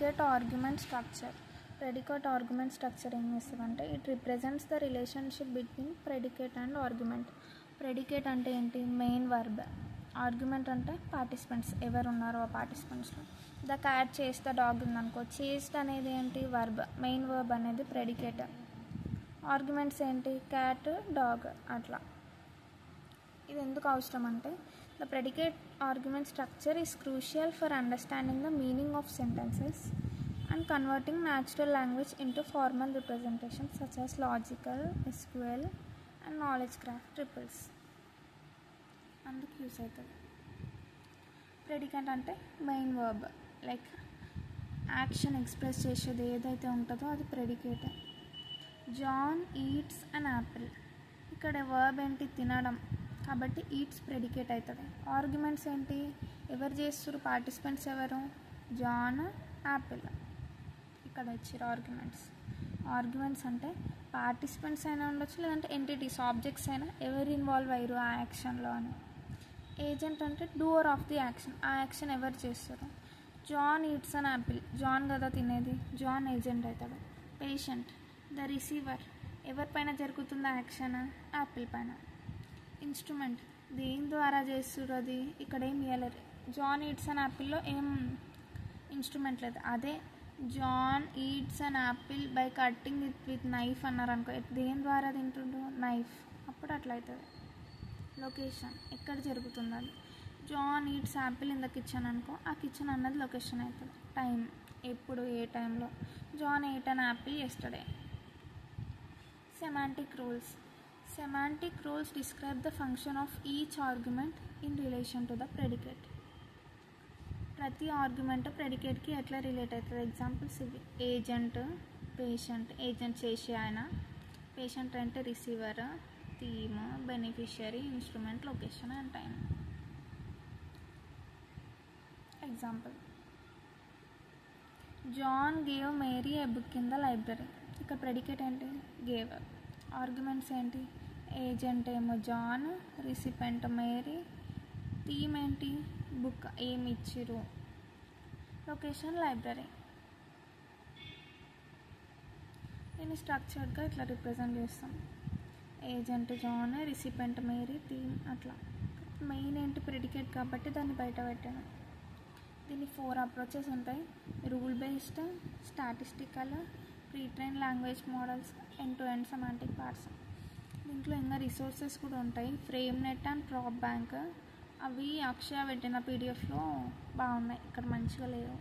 predicate argument structure. Predicate argument structure ఏం చేస్తుందంటే it represents the relationship between predicate and argument. Predicate అంటే ఏంటి? Main verb. Argument అంటే participants ఎవరు ఉన్నారో ఆ పార్టిసిపెంట్స్లో. The cat chase the dog ఉందనుకో, చేస్డ్ అనేది ఏంటి? వర్బ్. మెయిన్ వర్బ్ అనేది ప్రెడికేట్. ఆర్గ్యుమెంట్స్ ఏంటి? క్యాట్, డాగ్ అట్లా. ఇది ఎందుకు అవసరం అంటే the predicate argument structure is crucial for understanding the meaning of sentences and converting natural language into formal representations such as logical, SQL and knowledge graph triples. అందుకు use అవుతుంది. Predicate అంటే main verb, like action express చేసేది ఏదైతే ఉంటుందో అది predicate. John eats an apple. ఇక్కడ verb ఏంటి? తినడం. కాబట్టి ఈట్స్ ప్రెడికేట్ అవుతుంది. ఆర్గ్యుమెంట్స్ ఏంటి? ఎవరు చేస్తారు? పార్టిసిపెంట్స్ ఎవరు? John, apple. ఇక్కడ వచ్చారు ఆర్గ్యుమెంట్స్. ఆర్గ్యుమెంట్స్ అంటే పార్టిసిపెంట్స్ అయినా ఉండొచ్చు, లేదంటే ఎంటిటీస్, ఆబ్జెక్ట్స్ అయినా ఎవరు ఇన్వాల్వ్ అయ్యారు ఆ యాక్షన్లో అని. ఏజెంట్ అంటే డూవర్ ఆఫ్ ది యాక్షన్, ఆ యాక్షన్ ఎవరు చేస్తారు. John eats an apple, John కదా తినేది, జాన్ ఏజెంట్ అవుతాడు. పేషెంట్ ద రిసీవర్, ఎవరిపైన జరుగుతుంది ఆ యాక్షన్? యాపిల్ పైన. ఇన్స్ట్రుమెంట్ దేని ద్వారా చేస్తారు అది? ఇక్కడ ఏం ఇవ్వలేరు. జాన్ ఈట్స్ అన్ యాపిల్లో ఏం ఇన్స్ట్రుమెంట్ లేదు. అదే John eats an apple by cutting it with knife అన్నారు అనుకో, దేని ద్వారా తింటుండు? నైఫ్. అప్పుడు అట్లా అవుతుంది. లొకేషన్ ఎక్కడ జరుగుతుంది అది. John eats apple in the kitchen అనుకో, ఆ కిచెన్ అన్నది లొకేషన్ అవుతుంది. టైం ఎప్పుడు, ఏ టైంలో. John ate an apple yesterday. Semantic rules. Semantic rules describe the function of each argument in relation to the predicate. ప్రతి ఆర్గ్యుమెంట్ ప్రెడికేట్కి ఎట్లా రిలేట్ అవుతుంది? ఎగ్జాంపుల్స్ ఇవి. ఏజెంట్, పేషెంట్, ఏజెంట్ చేసే ఆయన, పేషెంట్ అంటే receiver, theme, beneficiary, instrument, location and time. Example, John gave Mary a book in the library. ఇక్కడ predicate ఏంటి? గేవ్. ఆర్గ్యుమెంట్స్ ఏంటి? ఏజెంట్ ఏమో జాన్, రిసిపెంట్ మేరీ, థీమ్ ఏంటి? బుక్, ఏమి ఇచ్చిరు. Location library. దీన్ని స్ట్రక్చర్డ్గా ఇట్లా రిప్రజెంట్ చేస్తాం. Agent John, recipient Mary, theme అట్లా. మెయిన్ ఏంటి? ప్రెడికేట్ కాబట్టి దాన్ని బయట పెట్టాను. దీన్ని 4 అప్రోచెస్ ఉంటాయి. Rule based, statistical, pre train language models, end to end semantic parts. దీంట్లో ఇంకా రిసోర్సెస్ కూడా ఉంటాయి. FrameNet and PropBank. అవి అక్షయ పెట్టిన పీడిఎఫ్లో బాగున్నాయి, ఇక్కడ మంచిగా లేవు.